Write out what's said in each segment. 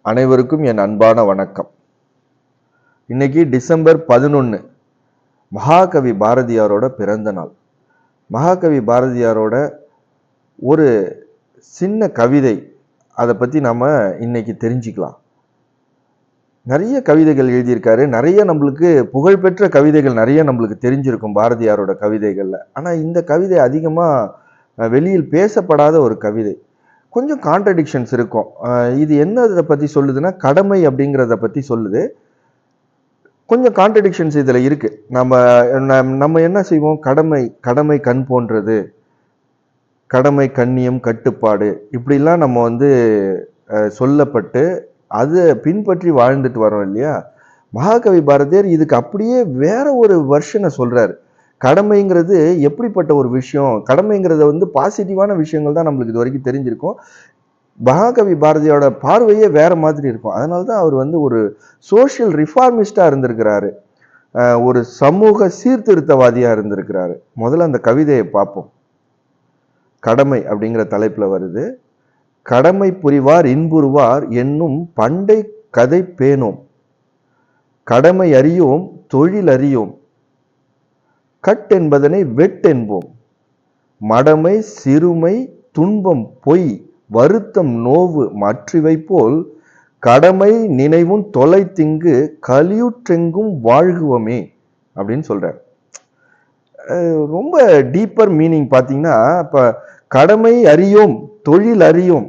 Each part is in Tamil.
அனைவருக்கும் என் அன்பான வணக்கம். இன்னைக்கு டிசம்பர் 11, மகாகவி பாரதியாரோட பிறந்த நாள். மகாகவி பாரதியாரோட ஒரு சின்ன கவிதை, அதை பற்றி நம்ம இன்னைக்கு தெரிஞ்சுக்கலாம். நிறைய கவிதைகள் எழுதியிருக்காரு. நிறைய நம்மளுக்கு புகழ்பெற்ற கவிதைகள் நிறைய நம்மளுக்கு தெரிஞ்சிருக்கும் பாரதியாரோட கவிதைகளில். ஆனால் இந்த கவிதை அதிகமாக வெளியில் பேசப்படாத ஒரு கவிதை. கொஞ்சம் கான்ட்ரடிக்ஷன்ஸ் இருக்கும். இது என்னதை பற்றி சொல்லுதுன்னா, கடமை அப்படிங்கிறத பற்றி சொல்லுது. கொஞ்சம் கான்ட்ரடிக்ஷன்ஸ் இதில் இருக்குது. நம்ம என்ன செய்வோம்? கடமை கண் போன்றது, கடமை கண்ணியம் கட்டுப்பாடு, இப்படிலாம் நம்ம சொல்லப்பட்டு அதை பின்பற்றி வாழ்ந்துட்டு வரோம் இல்லையா? மகாகவி பாரதியார் இதுக்கு அப்படியே வேற ஒரு வெர்ஷனை சொல்கிறார். கடமைங்கிறது எப்படிப்பட்ட ஒரு விஷயம், கடமைங்கிறத பாசிட்டிவான விஷயங்கள் தான் நம்மளுக்கு இது வரைக்கும் தெரிஞ்சிருக்கும். மகாகவி பாரதியோட பார்வையே வேற மாதிரி இருக்கும். அதனால தான் அவர் ஒரு சோஷியல் ரிஃபார்மிஸ்டாக இருந்திருக்கிறாரு, ஒரு சமூக சீர்திருத்தவாதியாக இருந்திருக்கிறாரு. முதல்ல அந்த கவிதையை பார்ப்போம். கடமை அப்படிங்கிற தலைப்பில் வருது. கடமை புரிவார் இன்புறுவார் என்னும் பண்டை கதை பேணோம், கடமை அறியோம் தொழில் அறியோம், கட்டென்பதனை வெட்டென்போம், மடமை சிறுமை துன்பம் பொய் வருத்தம் நோவு மற்றவை போல் கடமை நினைவும் தொலைத்திங்கு கலியுற்றெங்கும் வாழ்குவமே அப்படின்னு சொல்றார். ரொம்ப டீப்பர் மீனிங் பார்த்தீங்கன்னா, இப்போ கடமை அறியோம் தொழில் அறியோம்,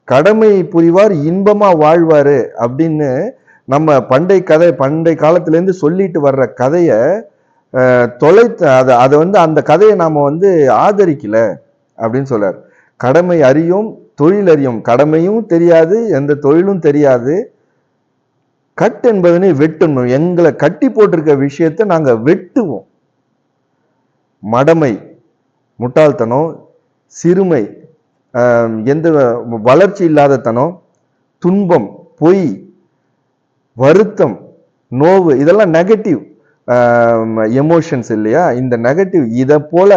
கடமை புரிவார் இன்பமா வாழ்வாரு அப்படின்னு நம்ம பண்டை காலத்திலேருந்து சொல்லிட்டு வர்ற கதையை அதை அந்த கதையை நாம ஆதரிக்கல அப்படின்னு சொல்றார். கடமை அறியோம் தொழில் அறியோம், கடமையும் தெரியாது எந்த தொழிலும் தெரியாது, கட் என்பதனை வெட்டணும், எங்களை கட்டி போட்டிருக்க விஷயத்த நாங்க வெட்டுவோம். மடமை முட்டாள்தனம், சிறுமை எந்த வளர்ச்சி இல்லாத தனம், துன்பம் பொய் வருத்தம் நோவு, இதெல்லாம் நெகட்டிவ் எமோஷன்ஸ் இல்லையா? இந்த நெகட்டிவ், இதை போல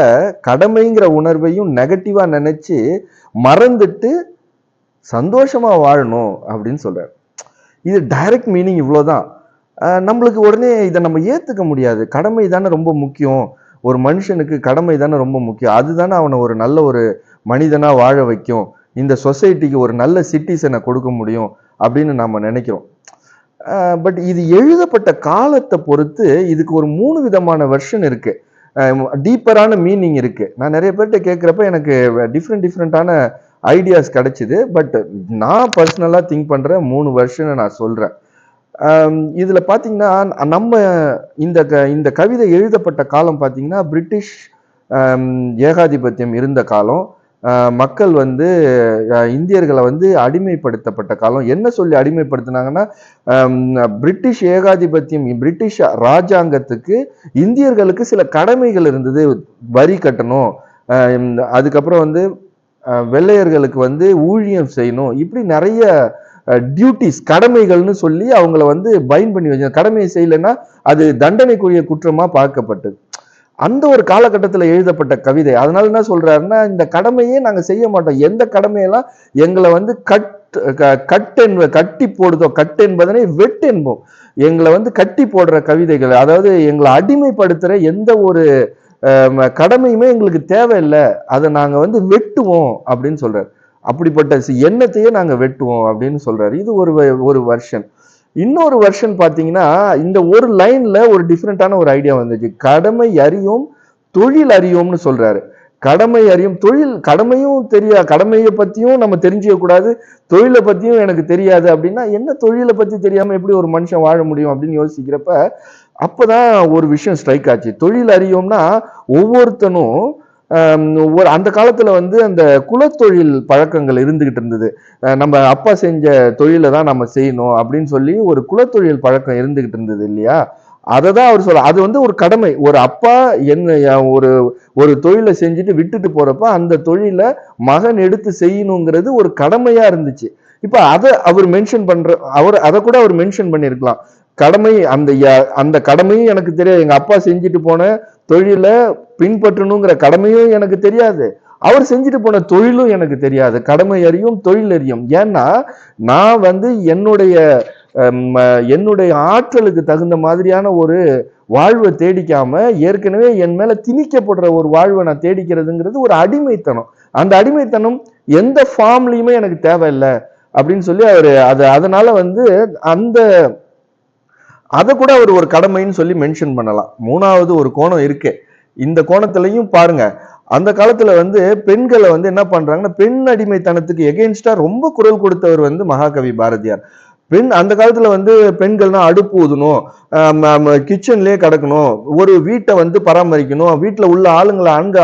கடமைங்கிற உணர்வையும் நெகட்டிவா நினைச்சு மறந்துட்டு சந்தோஷமா வாழணும் அப்படின்னு சொல்றாரு. இது டைரக்ட் மீனிங் இவ்வளவுதான். நம்மளுக்கு உடனே இதை நம்ம ஏத்துக்க முடியாது. கடமை தானே ரொம்ப முக்கியம், ஒரு மனுஷனுக்கு கடமை தானே ரொம்ப முக்கியம், அதுதானே அவனை ஒரு நல்ல ஒரு மனிதனா வாழ வைக்கும், இந்த சொசைட்டிக்கு ஒரு நல்ல சிட்டிசனை கொடுக்க முடியும் அப்படின்னு நம்ம நினைக்கிறோம். பட் இது எழுதப்பட்ட காலத்தை பொறுத்து இதுக்கு ஒரு 3 விதமான வெர்ஷன் இருக்கு, டீப்பரான மீனிங் இருக்கு. நான் நிறைய பேர்கிட்ட கேட்குறப்ப எனக்கு டிஃப்ரெண்டான ஐடியாஸ் கிடைச்சிது. பட் நான் பர்சனலாக திங்க் பண்ற 3 வெர்ஷனை நான் சொல்றேன். இதுல பாத்தீங்கன்னா, நம்ம இந்த கவிதை எழுதப்பட்ட காலம் பாத்தீங்கன்னா பிரிட்டிஷ் ஏகாதிபத்தியம் இருந்த காலம். மக்கள் இந்தியர்களை அடிமைப்படுத்தப்பட்ட காலம். என்ன சொல்லி அடிமைப்படுத்தினாங்கன்னா, பிரிட்டிஷ் ஏகாதிபத்தியம், பிரிட்டிஷ் ராஜாங்கத்துக்கு இந்தியர்களுக்கு சில கடமைகள் இருந்தது. வரி கட்டணும், அதுக்கப்புறம் வெள்ளையர்களுக்கு ஊழியம் செய்யணும், இப்படி நிறைய டியூட்டிஸ் கடமைகள்னு சொல்லி அவங்கள பைண்ட் பண்ணி வச்சு, கடமையை செய்யலைன்னா அது தண்டனைக்குரிய குற்றமா பார்க்கப்பட்டது. அந்த ஒரு காலகட்டத்தில் எழுதப்பட்ட கவிதை. அதனால என்ன சொல்றாருன்னா, இந்த கடமையே நாங்க செய்ய மாட்டோம், எந்த கடமையெல்லாம் எங்களை கட்டி போடுதோ கட் என்பதனை வெட்டு என்போம், எங்களை கட்டி போடுற கவிதைகள், அதாவது எங்களை அடிமைப்படுத்துற எந்த ஒரு கடமையுமே எங்களுக்கு தேவையில்லை, அதை நாங்க வெட்டுவோம் அப்படின்னு சொல்றாரு. அப்படிப்பட்ட எண்ணத்தையே நாங்க வெட்டுவோம் அப்படின்னு சொல்றாரு. இது ஒரு வெர்ஷன். இன்னொரு வெர்ஷன் பாத்தீங்கன்னா, இந்த ஒரு லைன்ல ஒரு டிஃப்ரெண்டான ஒரு ஐடியா வந்துச்சு. கடமை அறியோம் தொழில் அறியோம்னு சொல்றாரு. கடமை அறியும் தொழில், கடமையும் கடமையை பத்தியும் நம்ம தெரிஞ்சுக்க கூடாது, தொழிலை பத்தியும் எனக்கு தெரியாது அப்படின்னா, என்ன தொழிலை பத்தி தெரியாம எப்படி ஒரு மனுஷன் வாழ முடியும் அப்படின்னு யோசிக்கிறப்ப அப்பதான் ஒரு விஷயம் ஸ்ட்ரைக் ஆச்சு. தொழில் அறியோம்னா ஒவ்வொருத்தனும் அந்த காலத்துல அந்த குலத்தொழில் பழக்கங்கள் இருந்துகிட்டு இருந்தது. நம்ம அப்பா செஞ்ச தொழிலை தான் நம்ம செய்யணும் அப்படின்னு சொல்லி ஒரு குலத்தொழில் பழக்கம் இருந்துகிட்டு இருந்தது இல்லையா? அதை தான் அவர் சொல்ல, அது ஒரு கடமை. ஒரு அப்பா என்ன ஒரு தொழிலை செஞ்சுட்டு விட்டுட்டு போறப்ப அந்த தொழிலை மகன் எடுத்து செய்யணுங்கிறது ஒரு கடமையா இருந்துச்சு. இப்ப அதை அவர் மென்ஷன் அதை கூட அவர் மென்ஷன் பண்ணியிருக்கலாம். கடமை, அந்த கடமையும் எனக்கு தெரியாது, எங்க அப்பா செஞ்சுட்டு போன தொழிலை பின்பற்றணுங்கிற கடமையும் எனக்கு தெரியாது, அவர் செஞ்சுட்டு போன தொழிலும் எனக்கு தெரியாது. கடமை அறியும், தொழில் அறியும். ஏன்னா நான் வந்து என்னுடைய ஆற்றலுக்கு தகுந்த மாதிரியான ஒரு வாழ்வை தேடிக்காம, ஏற்கனவே என் மேல திணிக்கப்படுற ஒரு வாழ்வை நான் தேடிக்கிறதுங்கிறது ஒரு அடிமைத்தனம். அந்த அடிமைத்தனம் எந்த ஃபார்ம்லயுமே எனக்கு தேவையில்லை அப்படின்னு சொல்லி அதனால வந்து அந்த அதை கூட அவர் ஒரு கடமைன்னு சொல்லி மென்ஷன் பண்ணலாம். 3வது ஒரு கோணம் இருக்கு. இந்த கோணத்திலையும் பாருங்க, அந்த காலத்துல வந்து பெண்களை வந்து என்ன பண்றாங்கன்னா, பெண் அடிமைத்தனத்துக்கு எகெயின்ஸ்டா ரொம்ப குரல் கொடுத்தவர் வந்து மகாகவி பாரதியார். அந்த காலத்துல வந்து பெண்கள்னா அடுப்பு ஊதணும், கிச்சன்லயே கிடக்கணும், ஒரு வீட்டை வந்து பராமரிக்கணும், வீட்டுல உள்ள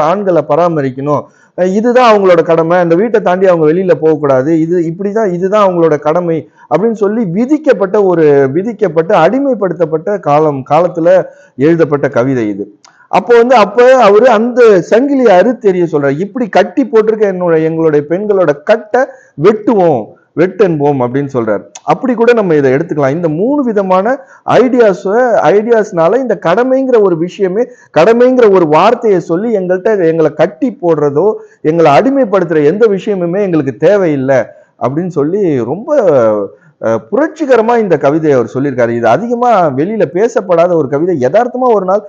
ஆண்களை பராமரிக்கணும், இதுதான் அவங்களோட கடமை, அந்த வீட்டை தாண்டி அவங்க வெளியில போகக்கூடாது, இதுதான் அவங்களோட கடமை அப்படின்னு சொல்லி விதிக்கப்பட்ட அடிமைப்படுத்தப்பட்ட காலத்துல எழுதப்பட்ட கவிதை இது. அப்ப அவரு அந்த சங்கிலியை அறுத்தெறிய சொல்றாரு. இப்படி கட்டி போட்டிருக்க எங்களுடைய பெண்களோட கட்டை வெட்டென்போம் அப்படின்னு சொல்றாரு. அப்படி கூட நம்ம இதை எடுத்துக்கலாம். இந்த 3 விதமான ஐடியாஸ்னால இந்த கடமைங்கிற ஒரு விஷயமே, கடமைங்கிற ஒரு வார்த்தையை சொல்லி எங்களை கட்டி போடுறதோ, எங்களை அடிமைப்படுத்துற எந்த விஷயமுமே எங்களுக்கு தேவையில்லை அப்படின்னு சொல்லி ரொம்ப புரட்சிகரமா இந்த கவிதையை அவர் சொல்லியிருக்காரு. இது அதிகமா வெளியில பேசப்படாத ஒரு கவிதை. யதார்த்தமா ஒரு நாள்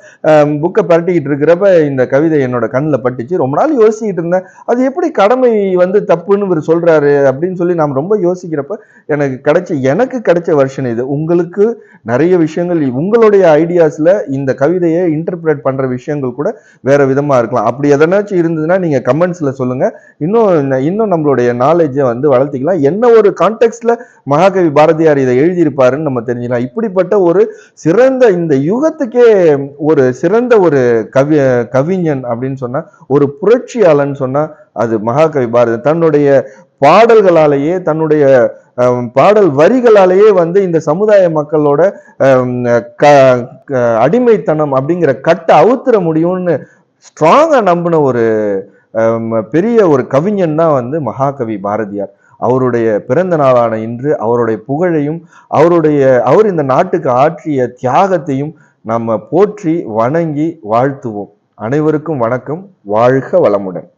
புக்கை பரட்டிக்கிட்டு இருக்கிறப்ப இந்த கவிதை என்னோட கண்ணில் பட்டுச்சு. ரொம்ப நாள் யோசிச்சுட்டு இருந்தேன், அது எப்படி கடமை வந்து தப்புன்னு இவர் சொல்றாரு அப்படின்னு சொல்லி நாம் ரொம்ப யோசிக்கிறப்ப எனக்கு கிடைச்ச வெர்ஷன் இது. உங்களுக்கு நிறைய விஷயங்கள் உங்களுடைய ஐடியாஸ்ல இந்த கவிதையை இன்டர்பிரேட் பண்ற விஷயங்கள் கூட வேற விதமா இருக்கலாம். அப்படி எதனாச்சும் இருந்ததுன்னா நீங்க கமெண்ட்ஸ்ல சொல்லுங்க. இன்னும் நம்மளுடைய நாலேஜை வந்து வளர்த்திக்கலாம். என்ன ஒரு கான்டெக்ட்ல மகாகவி பாரதியார் இதை எழுதியிருப்பாருன்னு நம்ம தெரிஞ்சுக்கலாம். இப்படிப்பட்ட ஒரு சிறந்த, இந்த யுகத்துக்கே ஒரு சிறந்த ஒரு கவிஞன் அப்படின்னு சொன்னா, ஒரு புரட்சியாளன் சொன்னா அது மகாகவி பாரதி. தன்னுடைய பாடல்களாலேயே, தன்னுடைய பாடல் வரிகளாலேயே வந்து இந்த சமுதாய மக்களோட அடிமைத்தனம் அப்படிங்கிற கட்டை அவுத்துற முடியும்னு ஸ்ட்ராங்கா நம்பின ஒரு பெரிய ஒரு கவிஞன் தான் வந்து மகாகவி பாரதியார். அவருடைய பிறந்த நாளான இன்று அவருடைய புகழையும் அவர் இந்த நாட்டுக்கு ஆற்றிய தியாகத்தையும் நம்ம போற்றி வணங்கி வாழ்த்துவோம். அனைவருக்கும் வணக்கம். வாழ்க வளமுடன்.